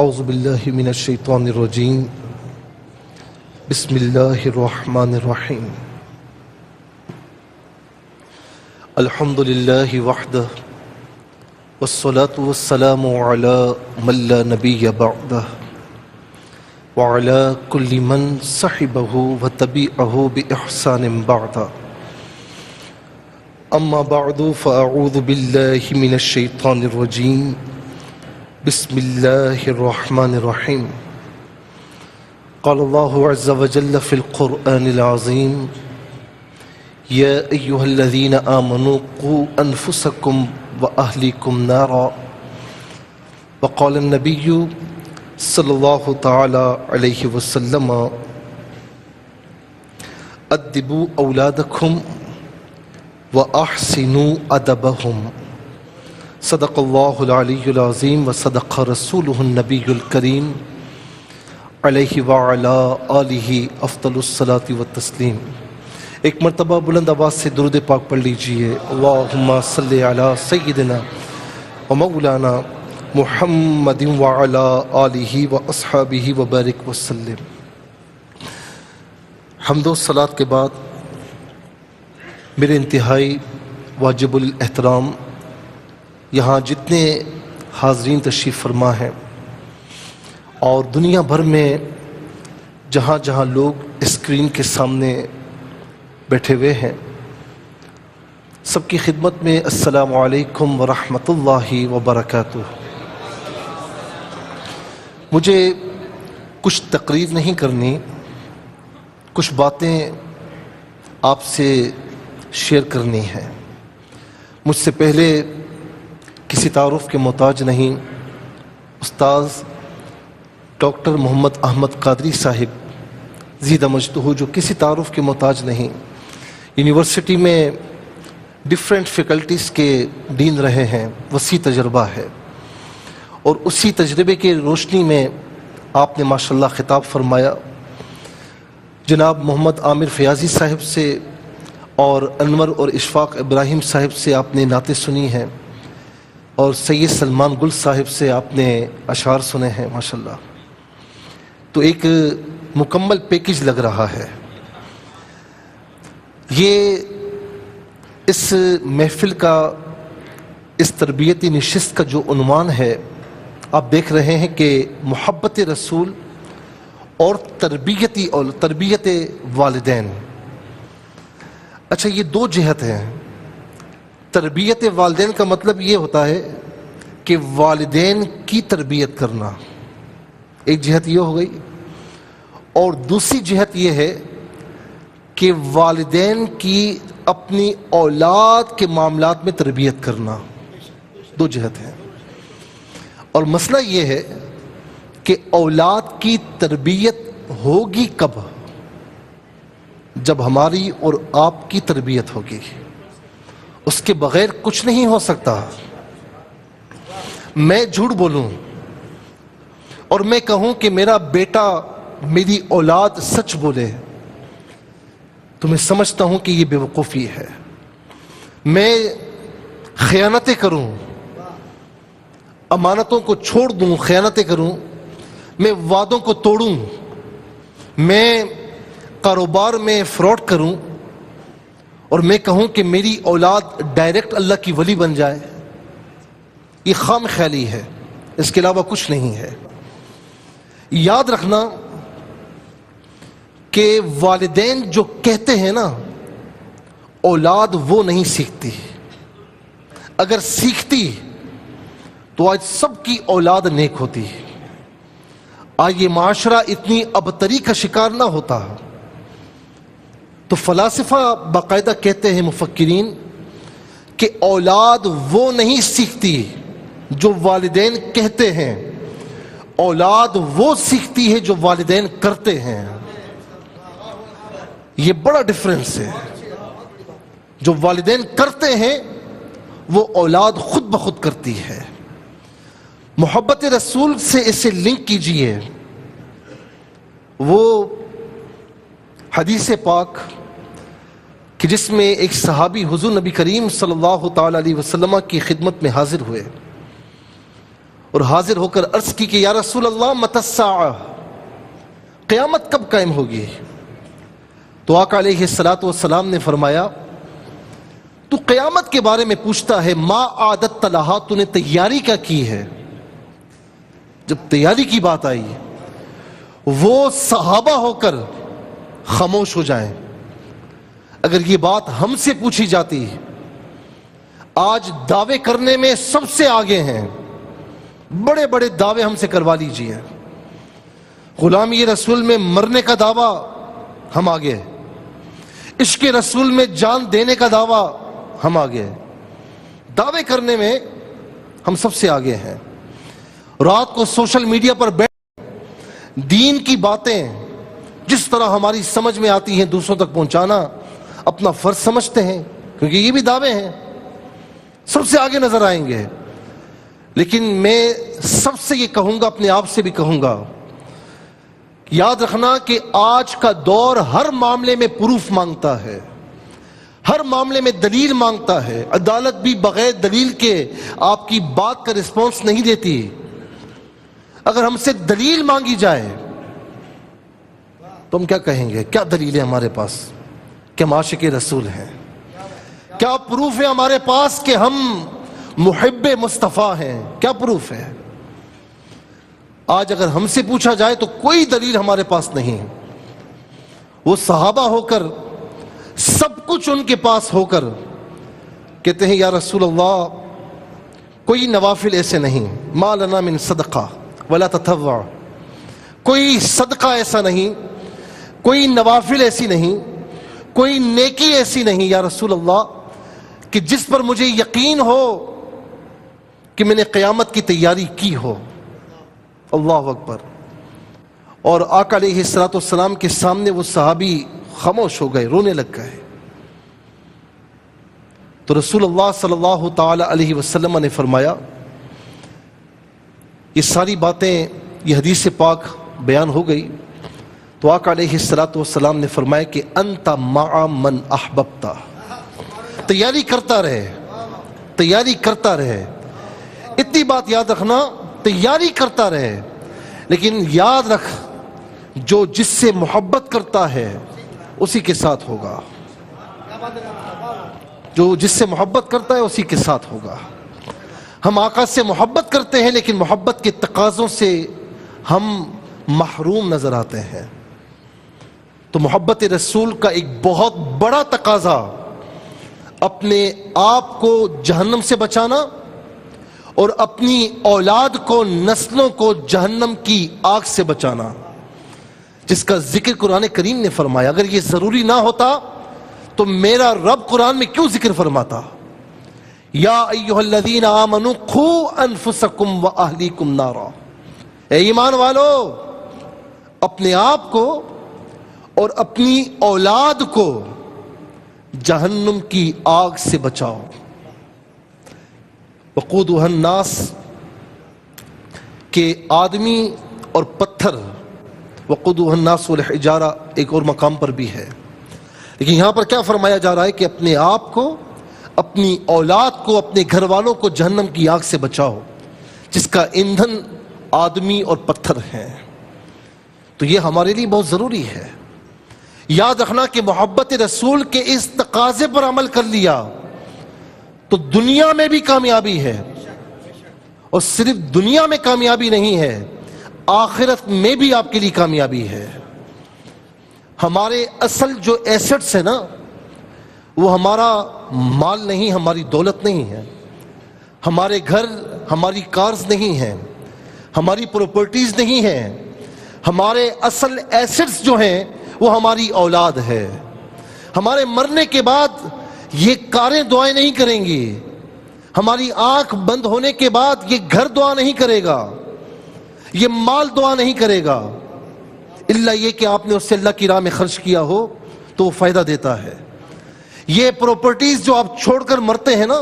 اعوذ باللہ من الشیطان الرجیم بسم اللہ الرحمن الرحیم الحمد للہ وحدہ والصلاة والسلام علی من لا نبی بعدہ وعلی کل من صحبہ وتبعہ بإحسان بعدہ اما بعد فاعوذ باللہ من الشیطان الرجیم بسم اللہ الرحمن الرحیم قال اللہ عز وجل فی القرآن العظیم یا ایہا الذین آمنوا قوا انفسکم واہلیکم نارا وقال النبی صلی اللہ تعالی علیہ وسلم ادبوا اولادکم واحسنوا ادبہم صدق اللہ العلی العظیم وصدق رسولہ النبی الکریم علیہ وعلا آلہ افضل الصلاة والتسلیم۔ ایک مرتبہ بلند آواز سے درود پاک پڑھ لیجئے۔ اللہم صلی علی سیدنا و مولانا محمد وعلا آلہ واصحابہ وبارک وسلم۔ حمد و صلاۃ کے بعد میرے انتہائی واجب الاحترام یہاں جتنے حاضرین تشریف فرما ہیں اور دنیا بھر میں جہاں جہاں لوگ اسکرین کے سامنے بیٹھے ہوئے ہیں، سب کی خدمت میں السلام علیکم ورحمۃ اللہ وبرکاتہ۔ مجھے کچھ تقریر نہیں کرنی، کچھ باتیں آپ سے شیئر کرنی ہیں۔ مجھ سے پہلے کسی تعارف کے محتاج نہیں، استاذ ڈاکٹر محمد احمد قادری صاحب زیدہ مجدہ، جو کسی تعارف کے محتاج نہیں، یونیورسٹی میں ڈیفرنٹ فیکلٹیز کے ڈین رہے ہیں، وسیع تجربہ ہے، اور اسی تجربے کی روشنی میں آپ نے ماشاءاللہ خطاب فرمایا۔ جناب محمد عامر فیاضی صاحب سے اور انور اور اشفاق ابراہیم صاحب سے آپ نے نعتیں سنی ہیں، اور سید سلمان گل صاحب سے آپ نے اشعار سنے ہیں ماشاءاللہ۔ تو ایک مکمل پیکج لگ رہا ہے۔ یہ اس محفل کا، اس تربیتی نشست کا جو عنوان ہے، آپ دیکھ رہے ہیں کہ محبت رسول اور تربیت والدین۔ اچھا، یہ دو جہت ہیں۔ تربیت والدین کا مطلب یہ ہوتا ہے کہ والدین کی تربیت کرنا، ایک جہت یہ ہو گئی، اور دوسری جہت یہ ہے کہ والدین کی اپنی اولاد کے معاملات میں تربیت کرنا، دو جہت ہیں۔ اور مسئلہ یہ ہے کہ اولاد کی تربیت ہوگی کب؟ جب ہماری اور آپ کی تربیت ہوگی، اس کے بغیر کچھ نہیں ہو سکتا۔ میں جھوٹ بولوں اور میں کہوں کہ میرا بیٹا، میری اولاد سچ بولے تو میں سمجھتا ہوں کہ یہ بے وقوفی ہے۔ میں خیانتیں کروں، امانتوں کو چھوڑ دوں، خیانتیں کروں، میں وعدوں کو توڑوں، میں کاروبار میں فراڈ کروں، اور میں کہوں کہ میری اولاد ڈائریکٹ اللہ کی ولی بن جائے، یہ خام خیالی ہے، اس کے علاوہ کچھ نہیں ہے۔ یاد رکھنا کہ والدین جو کہتے ہیں نا، اولاد وہ نہیں سیکھتی۔ اگر سیکھتی تو آج سب کی اولاد نیک ہوتی، آج یہ معاشرہ اتنی ابتری کا شکار نہ ہوتا۔ تو فلاسفہ باقاعدہ کہتے ہیں، مفکرین، کہ اولاد وہ نہیں سیکھتی جو والدین کہتے ہیں، اولاد وہ سیکھتی ہے جو والدین کرتے ہیں۔ یہ بڑا ڈفرنس ہے۔ جو والدین کرتے ہیں وہ اولاد خود بخود کرتی ہے۔ محبت رسول سے اسے لنک کیجئے۔ وہ حدیث پاک کہ جس میں ایک صحابی حضور نبی کریم صلی اللہ تعالی علیہ وسلم کی خدمت میں حاضر ہوئے، اور حاضر ہو کر عرض کی کہ یا رسول اللہ متی الساعہ، قیامت کب قائم ہوگی؟ تو آقا علیہ الصلوۃ والسلام نے فرمایا تو قیامت کے بارے میں پوچھتا ہے، ما عادت لہا، تو نے تیاری کیا کی ہے؟ جب تیاری کی بات آئی وہ صحابہ ہو کر خاموش ہو جائیں۔ اگر یہ بات ہم سے پوچھی جاتی، آج دعوے کرنے میں سب سے آگے ہیں، بڑے بڑے دعوے ہم سے کروا لیجئے، غلامی رسول میں مرنے کا دعویٰ ہم آگے، عشق رسول میں جان دینے کا دعویٰ ہم آگے، دعوے کرنے میں ہم سب سے آگے ہیں۔ رات کو سوشل میڈیا پر بیٹھ دین کی باتیں جس طرح ہماری سمجھ میں آتی ہیں دوسروں تک پہنچانا اپنا فرض سمجھتے ہیں، کیونکہ یہ بھی دعوے ہیں، سب سے آگے نظر آئیں گے۔ لیکن میں سب سے یہ کہوں گا، اپنے آپ سے بھی کہوں گا، یاد رکھنا کہ آج کا دور ہر معاملے میں پروف مانگتا ہے، ہر معاملے میں دلیل مانگتا ہے۔ عدالت بھی بغیر دلیل کے آپ کی بات کا رسپانس نہیں دیتی۔ اگر ہم سے دلیل مانگی جائے تو ہم کیا کہیں گے؟ کیا دلیل ہے ہمارے پاس کہ ہم عاشق رسول ہیں؟ کیا پروف ہے ہمارے پاس کہ ہم محب مصطفیٰ ہیں؟ کیا پروف ہے؟ آج اگر ہم سے پوچھا جائے تو کوئی دلیل ہمارے پاس نہیں۔ وہ صحابہ ہو کر، سب کچھ ان کے پاس ہو کر کہتے ہیں یا رسول اللہ کوئی نوافل ایسے نہیں، ما لنا من صدقہ ولا تطوع، کوئی صدقہ ایسا نہیں، کوئی نوافل ایسی نہیں، کوئی نیکی ایسی نہیں یا رسول اللہ کہ جس پر مجھے یقین ہو کہ میں نے قیامت کی تیاری کی ہو۔ اللہ اکبر۔ اور آقا علیہ الصلوۃ والسلام کے سامنے وہ صحابی خاموش ہو گئے، رونے لگ گئے۔ تو رسول اللہ صلی اللہ تعالی علیہ وسلم نے فرمایا، یہ ساری باتیں، یہ حدیث پاک بیان ہو گئی تو آقا علیہ الصلوۃ والسلام نے فرمایا کہ انت مع من احببت، تیاری کرتا رہے، تیاری کرتا رہے۔ اتنی بات یاد رکھنا، تیاری کرتا رہے، لیکن یاد رکھ جو جس سے محبت کرتا ہے اسی کے ساتھ ہوگا، جو جس سے محبت کرتا ہے اسی کے ساتھ ہوگا۔ ہم آقا سے محبت کرتے ہیں لیکن محبت کے تقاضوں سے ہم محروم نظر آتے ہیں۔ تو محبت رسول کا ایک بہت بڑا تقاضا اپنے آپ کو جہنم سے بچانا اور اپنی اولاد کو، نسلوں کو جہنم کی آگ سے بچانا، جس کا ذکر قرآن کریم نے فرمایا۔ اگر یہ ضروری نہ ہوتا تو میرا رب قرآن میں کیوں ذکر فرماتا؟ یا ایھا الذین آمنوا قوا انفسکم واہلیکم نارا، اے ایمان والو اپنے آپ کو اور اپنی اولاد کو جہنم کی آگ سے بچاؤ۔ وقودھا الناس، کہ آدمی اور پتھر، وقودھا الناس والحجارہ ایک اور مقام پر بھی ہے، لیکن یہاں پر کیا فرمایا جا رہا ہے کہ اپنے آپ کو، اپنی اولاد کو، اپنے گھر والوں کو جہنم کی آگ سے بچاؤ، جس کا ایندھن آدمی اور پتھر ہیں۔ تو یہ ہمارے لیے بہت ضروری ہے۔ یاد رکھنا کہ محبت رسول کے اس تقاضے پر عمل کر لیا تو دنیا میں بھی کامیابی ہے، اور صرف دنیا میں کامیابی نہیں ہے، آخرت میں بھی آپ کے لیے کامیابی ہے۔ ہمارے اصل جو ایسٹس ہیں نا، وہ ہمارا مال نہیں، ہماری دولت نہیں ہے، ہمارے گھر، ہماری کارز نہیں ہیں، ہماری پراپرٹیز نہیں ہیں۔ ہمارے اصل ایسٹس جو ہیں وہ ہماری اولاد ہے۔ ہمارے مرنے کے بعد یہ کاریں دعائیں نہیں کریں گی، ہماری آنکھ بند ہونے کے بعد یہ گھر دعا نہیں کرے گا، یہ مال دعا نہیں کرے گا، الا یہ کہ آپ نے اس سے اللہ کی راہ میں خرچ کیا ہو تو وہ فائدہ دیتا ہے۔ یہ پراپرٹیز جو آپ چھوڑ کر مرتے ہیں نا،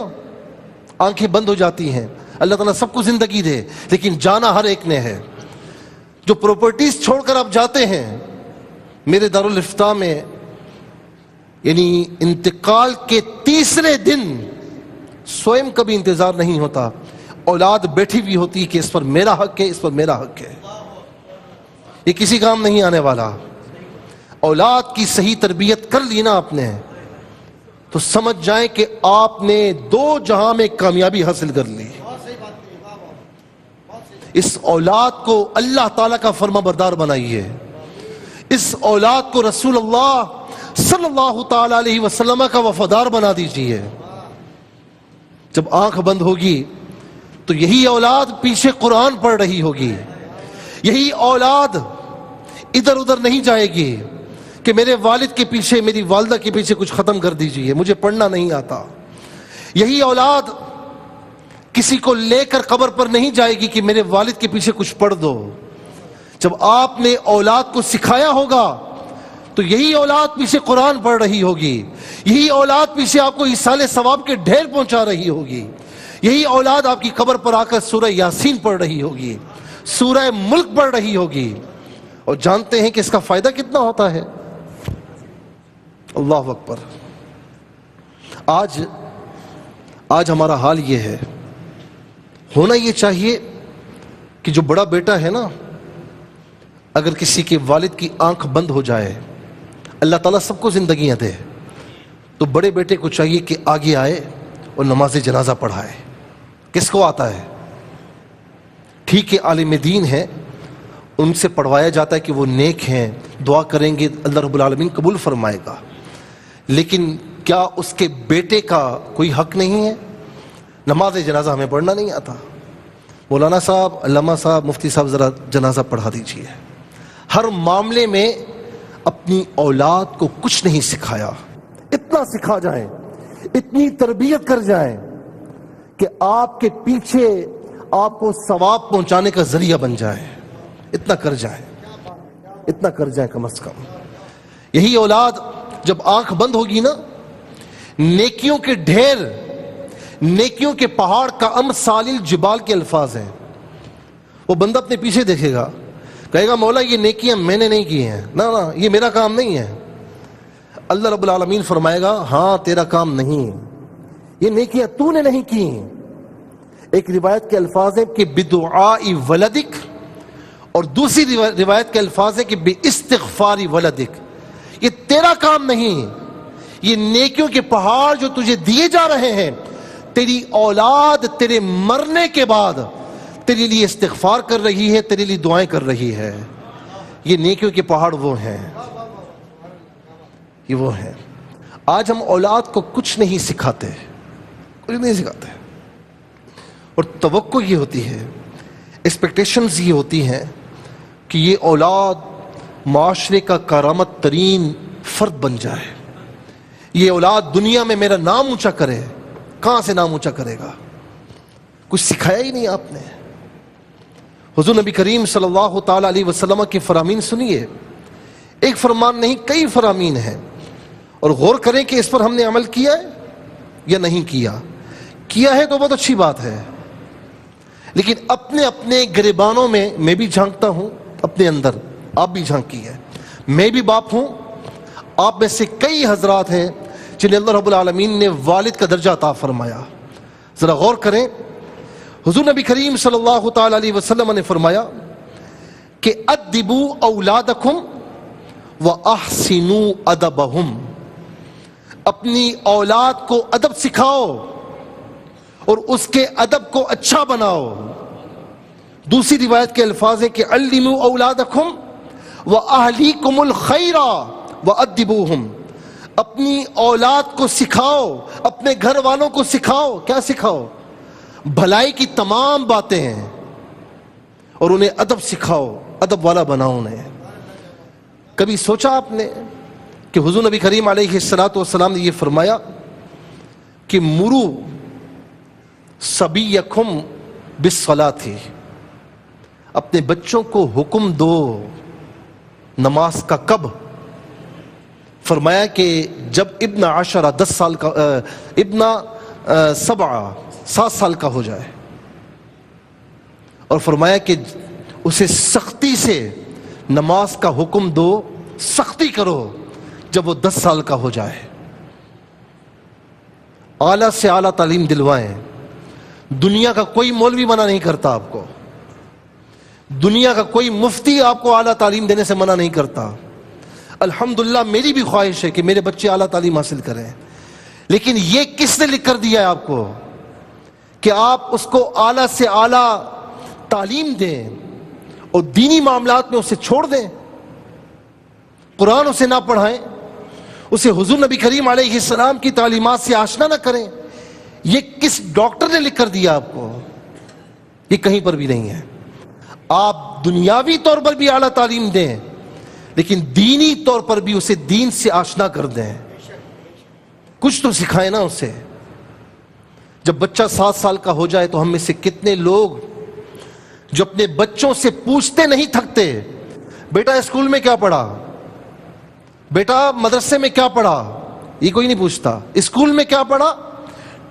آنکھیں بند ہو جاتی ہیں، اللہ تعالیٰ سب کو زندگی دے لیکن جانا ہر ایک نے ہے۔ جو پراپرٹیز چھوڑ کر آپ جاتے ہیں، میرے دارالافتاء میں یعنی انتقال کے تیسرے دن سوئم کا بھی انتظار نہیں ہوتا، اولاد بیٹھی ہوئی ہوتی ہے کہ اس پر میرا حق ہے، اس پر میرا حق ہے، یہ کسی کام نہیں آنے والا۔ اولاد کی صحیح تربیت کر لی نا آپ نے تو سمجھ جائیں کہ آپ نے دو جہاں میں کامیابی حاصل کر لی۔ اس اولاد کو اللہ تعالیٰ کا فرما بردار بنائیے، اس اولاد کو رسول اللہ صلی اللہ تعالی علیہ وسلم کا وفادار بنا دیجئے۔ جب آنکھ بند ہوگی تو یہی اولاد پیچھے قرآن پڑھ رہی ہوگی، یہی اولاد ادھر ادھر نہیں جائے گی کہ میرے والد کے پیچھے، میری والدہ کے پیچھے کچھ ختم کر دیجئے، مجھے پڑھنا نہیں آتا۔ یہی اولاد کسی کو لے کر قبر پر نہیں جائے گی کہ میرے والد کے پیچھے کچھ پڑھ دو۔ جب آپ نے اولاد کو سکھایا ہوگا تو یہی اولاد پیچھے قرآن پڑھ رہی ہوگی، یہی اولاد پیچھے آپ کو ایصال ثواب کے ڈھیر پہنچا رہی ہوگی، یہی اولاد آپ کی قبر پر آ کر سورہ یاسین پڑھ رہی ہوگی، سورہ ملک پڑھ رہی ہوگی، اور جانتے ہیں کہ اس کا فائدہ کتنا ہوتا ہے؟ اللہ اکبر۔ آج ہمارا حال یہ ہے، ہونا یہ چاہیے کہ جو بڑا بیٹا ہے نا، اگر کسی کے والد کی آنکھ بند ہو جائے، اللہ تعالیٰ سب کو زندگیاں دے، تو بڑے بیٹے کو چاہیے کہ آگے آئے اور نماز جنازہ پڑھائے۔ کس کو آتا ہے؟ ٹھیک ہے عالم دین ہے، ان سے پڑھوایا جاتا ہے کہ وہ نیک ہیں، دعا کریں گے اللہ رب العالمین قبول فرمائے گا، لیکن کیا اس کے بیٹے کا کوئی حق نہیں ہے؟ نماز جنازہ ہمیں پڑھنا نہیں آتا، مولانا صاحب، علامہ صاحب، مفتی صاحب ذرا جنازہ پڑھا دیجئے۔ ہر معاملے میں اپنی اولاد کو کچھ نہیں سکھایا، اتنا سکھا جائیں، اتنی تربیت کر جائیں کہ آپ کے پیچھے آپ کو ثواب پہنچانے کا ذریعہ بن جائے، اتنا کر جائیں، اتنا کر جائیں کم از کم۔ یہی اولاد جب آنکھ بند ہوگی نا، نیکیوں کے ڈھیر، نیکیوں کے پہاڑ کا امثال الجبال کے الفاظ ہیں۔ وہ بندہ اپنے پیچھے دیکھے گا، کہے گا مولا یہ نیکیاں میں نے نہیں کی ہیں، نا یہ میرا کام نہیں ہے۔ اللہ رب العالمین فرمائے گا ہاں تیرا کام نہیں، یہ نیکیاں تو نے نہیں کی۔ ایک روایت کے الفاظ ہیں کہ بدعاء ولدک، اور دوسری روایت کے الفاظ ہیں کہ باستغفار ولدک، یہ تیرا کام نہیں، یہ نیکیوں کے پہاڑ جو تجھے دیے جا رہے ہیں، تیری اولاد تیرے مرنے کے بعد تیرے لیے استغفار کر رہی ہے، تیرے لیے دعائیں کر رہی ہے۔ یہ نیکیوں کے پہاڑ وہ ہیں، یہ وہ ہیں۔ آج ہم اولاد کو کچھ نہیں سکھاتے، کچھ نہیں سکھاتے، اور توقع یہ ہوتی ہے، ایکسپیکٹیشنز یہ ہوتی ہیں کہ یہ اولاد معاشرے کا کارآمد ترین فرد بن جائے، یہ اولاد دنیا میں میرا نام اونچا کرے۔ کہاں سے نام اونچا کرے گا؟ کچھ سکھایا ہی نہیں آپ نے۔ حضور نبی کریم صلی اللہ تعالی علیہ وسلم کے فرامین سنیے، ایک فرمان نہیں کئی فرامین ہیں، اور غور کریں کہ اس پر ہم نے عمل کیا ہے یا نہیں کیا۔ کیا ہے تو بہت اچھی بات ہے، لیکن اپنے اپنے گریبانوں میں بھی جھانکتا ہوں، اپنے اندر آپ بھی جھانکیے۔ میں بھی باپ ہوں، آپ میں سے کئی حضرات ہیں جنہیں اللہ رب العالمین نے والد کا درجہ عطا فرمایا۔ ذرا غور کریں، حضور نبی کریم صلی اللہ تعالی علیہ وسلم نے فرمایا کہ ادبوا اولادکم واحسنوا ادبہم، اپنی اولاد کو ادب سکھاؤ اور اس کے ادب کو اچھا بناؤ۔ دوسری روایت کے الفاظ ہیں کہ علموا اولادکم واہلیکم الخیر وادبوہم، اپنی اولاد کو سکھاؤ، اپنے گھر والوں کو سکھاؤ۔ کیا سکھاؤ؟ بھلائی کی تمام باتیں ہیں، اور انہیں ادب سکھاؤ، ادب والا بناؤ انہیں۔ کبھی سوچا آپ نے کہ حضور نبی کریم علیہ السلام نے یہ فرمایا کہ مرو صبیکم بالصلاۃ، اپنے بچوں کو حکم دو نماز کا۔ کب؟ فرمایا کہ جب ابن 10 سال کا، ابن 7 سال کا ہو جائے، اور فرمایا کہ اسے سختی سے نماز کا حکم دو، سختی کرو جب وہ 10 سال کا ہو جائے، اعلیٰ سے اعلیٰ تعلیم دلوائیں دنیا کا کوئی مولوی منع نہیں کرتا آپ کو، دنیا کا کوئی مفتی آپ کو اعلیٰ تعلیم دینے سے منع نہیں کرتا۔ الحمدللہ میری بھی خواہش ہے کہ میرے بچے اعلیٰ تعلیم حاصل کریں، لیکن یہ کس نے لکھ کر دیا ہے آپ کو کہ آپ اس کو اعلیٰ سے اعلیٰ تعلیم دیں اور دینی معاملات میں اسے چھوڑ دیں، قرآن اسے نہ پڑھائیں، اسے حضور نبی کریم علیہ السلام کی تعلیمات سے آشنا نہ کریں؟ یہ کس ڈاکٹر نے لکھ کر دیا آپ کو؟ یہ کہیں پر بھی نہیں ہے۔ آپ دنیاوی طور پر بھی اعلیٰ تعلیم دیں، لیکن دینی طور پر بھی اسے دین سے آشنا کر دیں، کچھ تو سکھائیں نا اسے۔ جب بچہ 7 سال کا ہو جائے تو ہم میں سے کتنے لوگ جو اپنے بچوں سے پوچھتے نہیں تھکتے، بیٹا اسکول میں کیا پڑھا، بیٹا مدرسے میں کیا پڑھا، یہ کوئی نہیں پوچھتا۔ اسکول میں کیا پڑھا،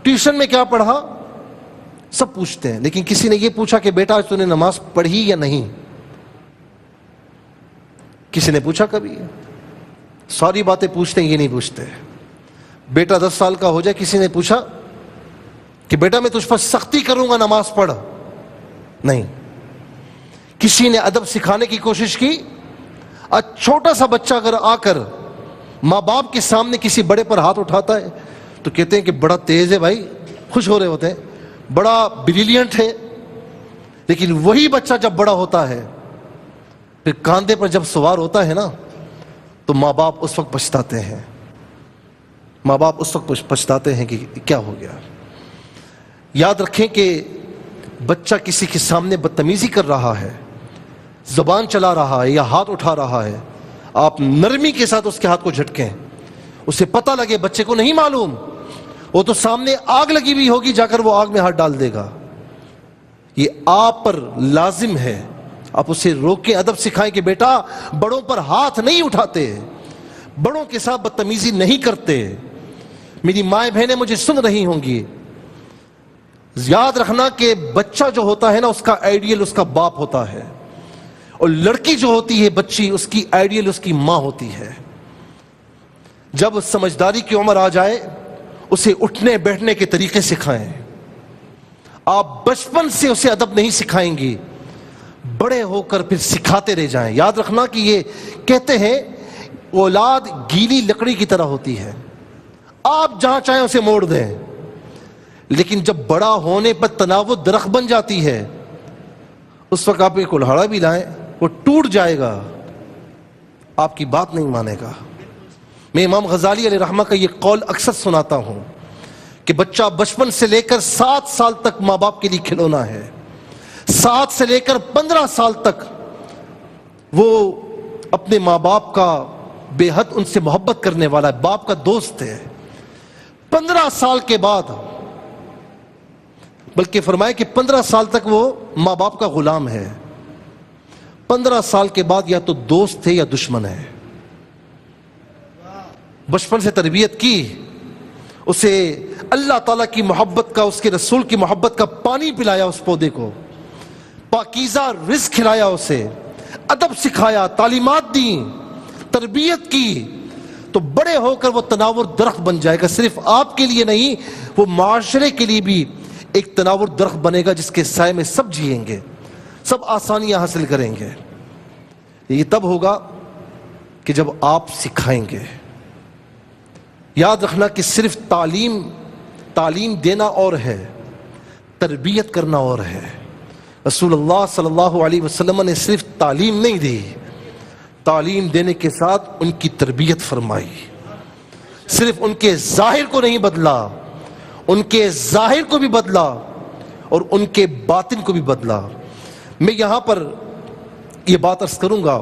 ٹیوشن میں کیا پڑھا، سب پوچھتے ہیں، لیکن کسی نے یہ پوچھا کہ بیٹا آج تو نے نماز پڑھی یا نہیں؟ کسی نے پوچھا کبھی؟ ساری باتیں پوچھتے ہیں، یہ نہیں پوچھتے۔ بیٹا 10 سال کا ہو جائے، کسی نے پوچھا کہ بیٹا میں تجھ پر سختی کروں گا نماز پڑھ؟ نہیں۔ کسی نے ادب سکھانے کی کوشش کی؟ چھوٹا سا بچہ اگر آ کر ماں باپ کے سامنے کسی بڑے پر ہاتھ اٹھاتا ہے تو کہتے ہیں کہ بڑا تیز ہے بھائی، خوش ہو رہے ہوتے ہیں، بڑا بریلینٹ ہے۔ لیکن وہی بچہ جب بڑا ہوتا ہے، پھر کاندھے پر جب سوار ہوتا ہے نا، تو ماں باپ اس وقت پچھتاتے ہیں، ماں باپ اس وقت پچھتاتے ہیں کہ کیا ہو گیا۔ یاد رکھیں کہ بچہ کسی کے سامنے بدتمیزی کر رہا ہے، زبان چلا رہا ہے یا ہاتھ اٹھا رہا ہے، آپ نرمی کے ساتھ اس کے ہاتھ کو جھٹکیں، اسے پتہ لگے۔ بچے کو نہیں معلوم، وہ تو سامنے آگ لگی ہوئی ہوگی، جا کر وہ آگ میں ہاتھ ڈال دے گا۔ یہ آپ پر لازم ہے، آپ اسے روکیں، ادب سکھائیں کہ بیٹا بڑوں پر ہاتھ نہیں اٹھاتے، بڑوں کے ساتھ بدتمیزی نہیں کرتے۔ میری مائیں بہنیں مجھے سن رہی ہوں گی، یاد رکھنا کہ بچہ جو ہوتا ہے نا، اس کا آئیڈیل اس کا باپ ہوتا ہے، اور لڑکی جو ہوتی ہے بچی، اس کی آئیڈیل اس کی ماں ہوتی ہے۔ جب سمجھداری کی عمر آ جائے، اسے اٹھنے بیٹھنے کے طریقے سکھائیں۔ آپ بچپن سے اسے ادب نہیں سکھائیں گی، بڑے ہو کر پھر سکھاتے رہ جائیں۔ یاد رکھنا کہ یہ کہتے ہیں اولاد گیلی لکڑی کی طرح ہوتی ہے، آپ جہاں چاہیں اسے موڑ دیں، لیکن جب بڑا ہونے پر تناور درخت بن جاتی ہے، اس وقت آپ ایک کلہاڑا بھی لائیں، وہ ٹوٹ جائے گا، آپ کی بات نہیں مانے گا۔ میں امام غزالی علیہ رحمہ کا یہ قول اکثر سناتا ہوں کہ بچہ بچپن سے لے کر 7 سال تک ماں باپ کے لیے کھلونا ہے، 7 سے لے کر 15 سال تک وہ اپنے ماں باپ کا بے حد ان سے محبت کرنے والا ہے، باپ کا دوست ہے۔ 15 سال کے بعد، بلکہ فرمائے کہ 15 سال تک وہ ماں باپ کا غلام ہے، 15 سال کے بعد یا تو دوست ہے یا دشمن ہے۔ بچپن سے تربیت کی، اسے اللہ تعالیٰ کی محبت کا، اس کے رسول کی محبت کا پانی پلایا، اس پودے کو پاکیزہ رزق کھلایا، اسے ادب سکھایا، تعلیمات دیں، تربیت کی، تو بڑے ہو کر وہ تناور درخت بن جائے گا۔ صرف آپ کے لیے نہیں، وہ معاشرے کے لیے بھی ایک تناور درخت بنے گا، جس کے سائے میں سب جئیں گے، سب آسانیاں حاصل کریں گے۔ یہ تب ہوگا کہ جب آپ سکھائیں گے۔ یاد رکھنا کہ صرف تعلیم دینا اور ہے، تربیت کرنا اور ہے۔ رسول اللہ صلی اللہ علیہ وسلم نے صرف تعلیم نہیں دی، تعلیم دینے کے ساتھ ان کی تربیت فرمائی۔ صرف ان کے ظاہر کو نہیں بدلا، ان کے ظاہر کو بھی بدلا اور ان کے باطن کو بھی بدلا۔ میں یہاں پر یہ بات عرض کروں گا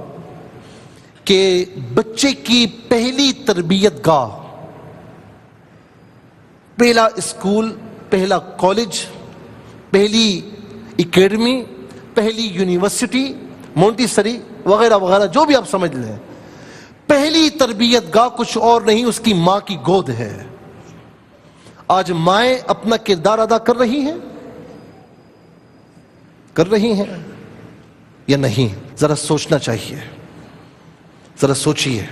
کہ بچے کی پہلی تربیت گاہ، پہلا اسکول، پہلا کالج، پہلی اکیڈمی، پہلی یونیورسٹی، مونٹیسری وغیرہ وغیرہ، جو بھی آپ سمجھ لیں، پہلی تربیت گاہ کچھ اور نہیں، اس کی ماں کی گود ہے۔ آج مائیں اپنا کردار ادا کر رہی ہیں یا نہیں؟ ذرا سوچنا چاہیے، ذرا سوچئے۔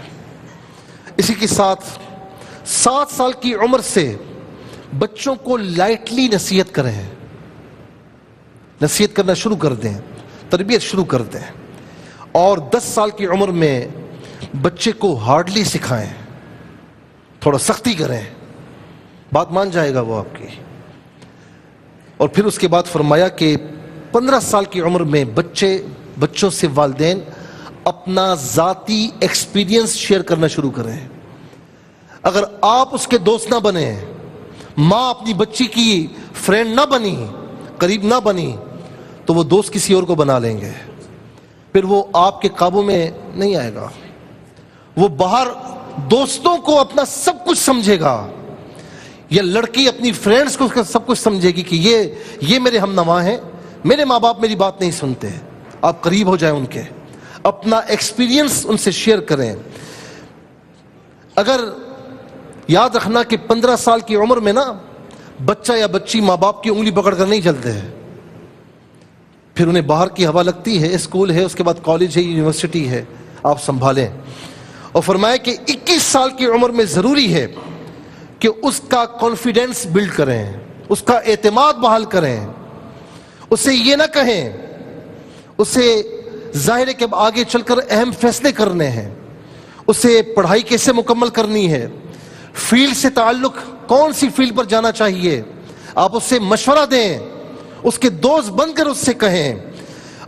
اسی کے ساتھ 7 سال کی عمر سے بچوں کو لائٹلی نصیحت کریں، نصیحت کرنا شروع کر دیں، تربیت شروع کر دیں، اور 10 سال کی عمر میں بچے کو ہارڈلی سکھائیں، تھوڑا سختی کریں، بات مان جائے گا وہ آپ کی۔ اور پھر اس کے بعد فرمایا کہ 15 سال کی عمر میں بچوں سے والدین اپنا ذاتی ایکسپیرینس شیئر کرنا شروع کریں۔ اگر آپ اس کے دوست نہ بنے، ماں اپنی بچی کی فرینڈ نہ بنی، قریب نہ بنی، تو وہ دوست کسی اور کو بنا لیں گے، پھر وہ آپ کے قابو میں نہیں آئے گا۔ وہ باہر دوستوں کو اپنا سب کچھ سمجھے گا، یا لڑکی اپنی فرینڈز کو سب کچھ سمجھے گی کہ یہ میرے ہم نوا ہیں، میرے ماں باپ میری بات نہیں سنتے۔ آپ قریب ہو جائیں ان کے، اپنا ایکسپیرینس ان سے شیئر کریں۔ اگر یاد رکھنا کہ 15 سال کی عمر میں نا بچہ یا بچی ماں باپ کی انگلی پکڑ کر نہیں چلتے ہیں، پھر انہیں باہر کی ہوا لگتی ہے، اسکول ہے، اس کے بعد کالج ہے، یونیورسٹی ہے، آپ سنبھالیں۔ اور فرمایا کہ 21 سال کی عمر میں ضروری ہے کہ اس کا کانفیڈنس بلڈ کریں، اس کا اعتماد بحال کریں، اسے یہ نہ کہیں، اسے ظاہر ہے کہ اب آگے چل کر اہم فیصلے کرنے ہیں، اسے پڑھائی کیسے مکمل کرنی ہے، فیلڈ سے تعلق کون سی فیلڈ پر جانا چاہیے، آپ اس سے مشورہ دیں، اس کے دوست بن کر اس سے کہیں،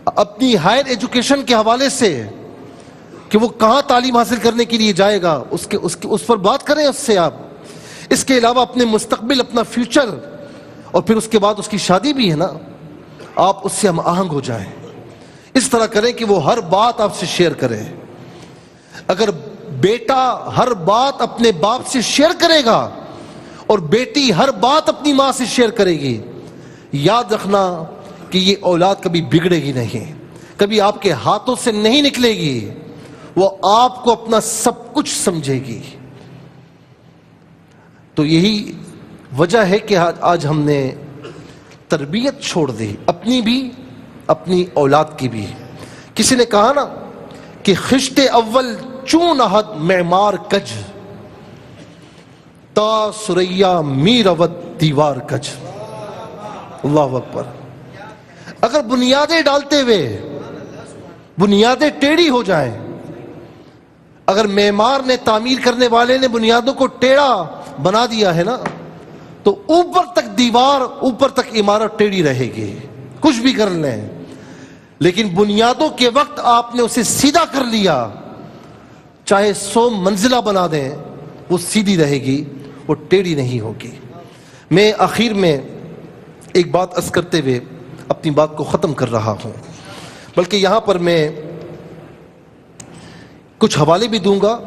اپنی ہائر ایجوکیشن کے حوالے سے کہ وہ کہاں تعلیم حاصل کرنے کے لیے جائے گا، اس پر بات کریں اس سے آپ۔ اس کے علاوہ اپنے مستقبل، اپنا فیوچر، اور پھر اس کے بعد اس کی شادی بھی ہے نا، آپ اس سے ہم آہنگ ہو جائیں۔ اس طرح کریں کہ وہ ہر بات آپ سے شیئر کرے۔ اگر بیٹا ہر بات اپنے باپ سے شیئر کرے گا اور بیٹی ہر بات اپنی ماں سے شیئر کرے گی، یاد رکھنا کہ یہ اولاد کبھی بگڑے گی نہیں، کبھی آپ کے ہاتھوں سے نہیں نکلے گی، وہ آپ کو اپنا سب کچھ سمجھے گی۔ تو یہی وجہ ہے کہ آج ہم نے تربیت چھوڑ دی، اپنی بھی اپنی اولاد کی بھی۔ کسی نے کہا نا کہ خشت اول چون احد معمار کج، تا سریا می رود دیوار کج۔ اللہ اکبر۔ اگر بنیادیں ڈالتے ہوئے بنیادیں ٹیڑھی ہو جائیں، اگر معمار نے، تعمیر کرنے والے نے بنیادوں کو ٹیڑھا بنا دیا ہے نا، تو اوپر تک دیوار، اوپر تک عمارت ٹیڑھی رہے گی، کچھ بھی کر لیں، لیکن بنیادوں کے وقت آپ نے اسے سیدھا کر لیا، چاہے 100 منزلہ بنا دیں، وہ سیدھی رہے گی، وہ ٹیڑھی نہیں ہوگی۔ میں آخر میں ایک بات عرض کرتے ہوئے اپنی بات کو ختم کر رہا ہوں، بلکہ یہاں پر میں کچھ حوالے بھی دوں گا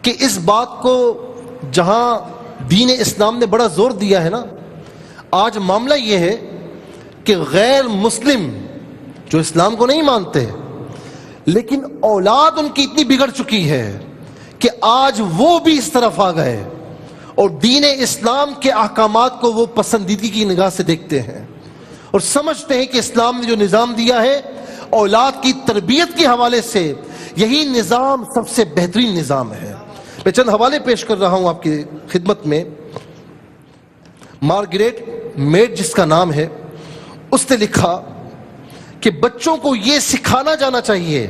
کہ اس بات کو جہاں دین اسلام نے بڑا زور دیا ہے نا، آج معاملہ یہ ہے کہ غیر مسلم جو اسلام کو نہیں مانتے لیکن اولاد ان کی اتنی بگڑ چکی ہے کہ آج وہ بھی اس طرف آ گئے اور دین اسلام کے احکامات کو وہ پسندیدگی کی نگاہ سے دیکھتے ہیں اور سمجھتے ہیں کہ اسلام نے جو نظام دیا ہے اولاد کی تربیت کے حوالے سے، یہی نظام سب سے بہترین نظام ہے۔ میں چند حوالے پیش کر رہا ہوں آپ کی خدمت میں۔ مارگریٹ میڈ جس کا نام ہے، اس نے لکھا کہ بچوں کو یہ سکھانا جانا چاہیے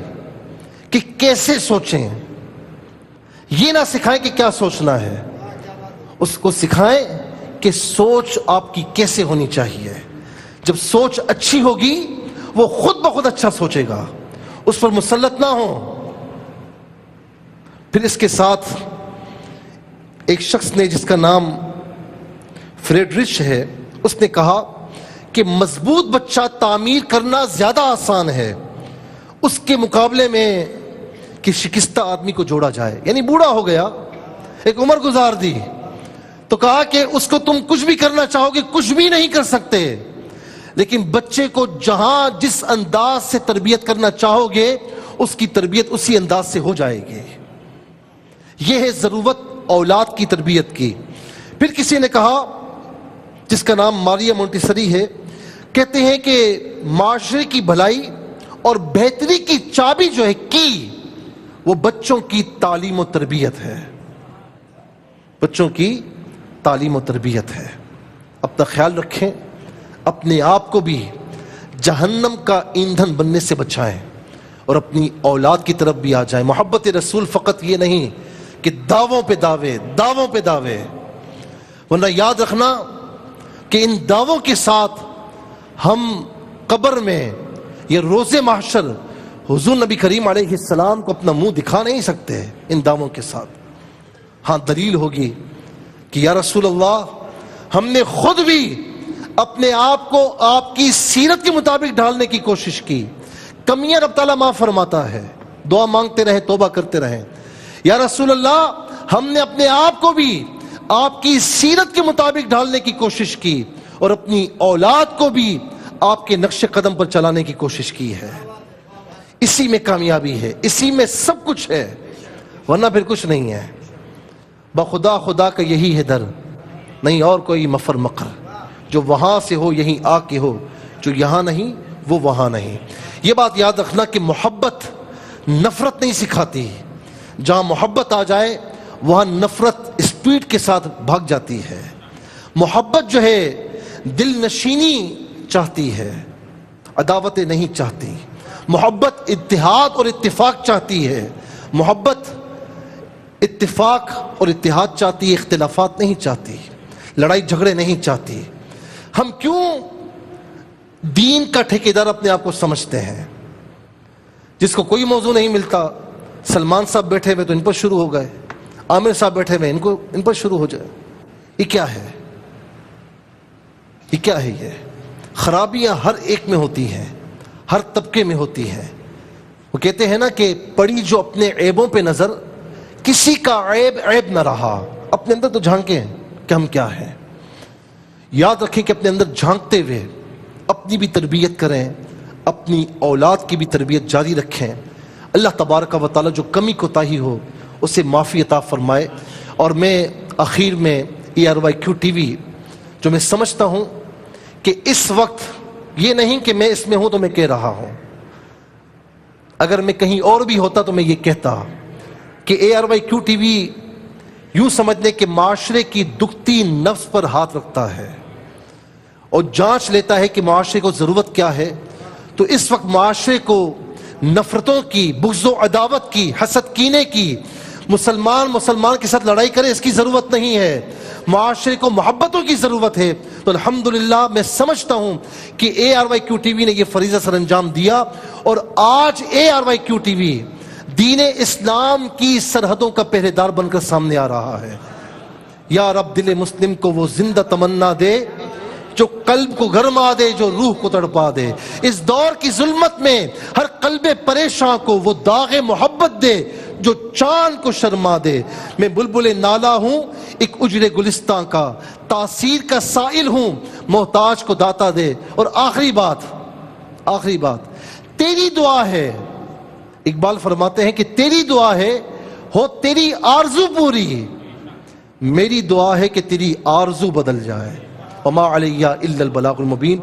کہ کیسے سوچیں، یہ نہ سکھائیں کہ کیا سوچنا ہے، اس کو سکھائیں کہ سوچ آپ کی کیسے ہونی چاہیے۔ جب سوچ اچھی ہوگی وہ خود بخود اچھا سوچے گا، اس پر مسلط نہ ہو۔ پھر اس کے ساتھ ایک شخص نے جس کا نام فریڈرچ ہے، اس نے کہا کہ مضبوط بچہ تعمیر کرنا زیادہ آسان ہے اس کے مقابلے میں کہ شکستہ آدمی کو جوڑا جائے۔ یعنی بوڑھا ہو گیا، ایک عمر گزار دی، تو کہا کہ اس کو تم کچھ بھی کرنا چاہو گے کچھ بھی نہیں کر سکتے، لیکن بچے کو جہاں جس انداز سے تربیت کرنا چاہو گے اس کی تربیت اسی انداز سے ہو جائے گی۔ یہ ہے ضرورت اولاد کی تربیت کی۔ پھر کسی نے کہا جس کا نام ماریا مونٹیسری ہے، کہتے ہیں کہ معاشرے کی بھلائی اور بہتری کی چابی جو ہے وہ بچوں کی تعلیم و تربیت ہے، بچوں کی تعلیم و تربیت ہے۔ اپنا خیال رکھیں، اپنے آپ کو بھی جہنم کا ایندھن بننے سے بچائیں اور اپنی اولاد کی طرف بھی آ جائیں۔ محبت رسول فقط یہ نہیں کہ دعووں پہ دعوے، دعووں پہ دعوے، ورنہ یاد رکھنا کہ ان دعووں کے ساتھ ہم قبر میں یہ روز محشر حضور نبی کریم علیہ السلام کو اپنا منہ دکھا نہیں سکتے ان دعووں کے ساتھ۔ ہاں دلیل ہوگی کہ یا رسول اللہ ہم نے خود بھی اپنے آپ کو آپ کی سیرت کے مطابق ڈھالنے کی کوشش کی، کمیاں رب تعالیٰ معاف فرماتا ہے، دعا مانگتے رہیں، توبہ کرتے رہیں۔ یا رسول اللہ ہم نے اپنے آپ کو بھی آپ کی سیرت کے مطابق ڈھالنے کی کوشش کی اور اپنی اولاد کو بھی آپ کے نقش قدم پر چلانے کی کوشش کی ہے۔ اسی میں کامیابی ہے، اسی میں سب کچھ ہے، ورنہ پھر کچھ نہیں ہے۔ بخدا خدا کا یہی ہے در، نہیں اور کوئی مفر مقر، جو وہاں سے ہو یہیں آ کے ہو، جو یہاں نہیں وہ وہاں نہیں۔ یہ بات یاد رکھنا کہ محبت نفرت نہیں سکھاتی، جہاں محبت آ جائے وہاں نفرت اسپیڈ کے ساتھ بھاگ جاتی ہے۔ محبت جو ہے دل نشینی چاہتی ہے، عداوتیں نہیں چاہتی۔ محبت اتحاد اور اتفاق چاہتی ہے، محبت اتفاق اور اتحاد چاہتی ہے، اختلافات نہیں چاہتی، لڑائی جھگڑے نہیں چاہتی۔ ہم کیوں دین کا ٹھیکیدار اپنے آپ کو سمجھتے ہیں؟ جس کو کوئی موضوع نہیں ملتا، سلمان صاحب بیٹھے ہوئے تو ان پر شروع ہو گئے، عامر صاحب بیٹھے ہوئے ان پر شروع ہو جائے۔ یہ کیا ہے؟ یہ کیا ہے؟ یہ خرابیاں ہر ایک میں ہوتی ہیں، ہر طبقے میں ہوتی ہیں۔ وہ کہتے ہیں نا کہ پڑی جو اپنے عیبوں پہ نظر، کسی کا عیب عیب نہ رہا، اپنے اندر تو جھانکیں کہ ہم کیا ہیں۔ یاد رکھیں کہ اپنے اندر جھانکتے ہوئے اپنی بھی تربیت کریں، اپنی اولاد کی بھی تربیت جاری رکھیں۔ اللہ تبارک و تعالی جو کمی کوتاہی ہو اسے معافی عطا فرمائے۔ اور میں آخر میں ARYQ TV جو میں سمجھتا ہوں کہ اس وقت یہ نہیں کہ میں اس میں ہوں تو میں کہہ رہا ہوں، اگر میں کہیں اور بھی ہوتا تو میں یہ کہتا کہ ARYQ TV یوں سمجھنے کہ معاشرے کی دکھتی نفس پر ہاتھ رکھتا ہے اور جانچ لیتا ہے کہ معاشرے کو ضرورت کیا ہے۔ تو اس وقت معاشرے کو نفرتوں کی، بغض و عداوت کی، حسد کینے کی، مسلمان کے ساتھ لڑائی کرے، اس کی ضرورت نہیں ہے۔ معاشرے کو محبتوں کی ضرورت ہے۔ تو الحمدللہ میں سمجھتا ہوں کہ ARYQ TV نے یہ فریضہ سر انجام دیا، اور آج ARYQ TV دین اسلام کی سرحدوں کا پہرے دار بن کر سامنے آ رہا ہے۔ یا رب دل مسلم کو وہ زندہ تمنا دے جو قلب کو گرما دے، جو روح کو تڑپا دے۔ اس دور کی ظلمت میں ہر قلب پریشاں کو وہ داغ محبت دے جو چاند کو شرما دے۔ میں بلبل نالا ہوں ایک اجڑے گلستان کا، تاثیر کا سائل ہوں محتاج کو داتا دے۔ اور آخری بات تیری دعا ہے، اقبال فرماتے ہیں کہ تیری دعا ہے ہو تیری آرزو پوری، میری دعا ہے کہ تیری آرزو بدل جائے۔ وما علیہ الا البلاغ المبین۔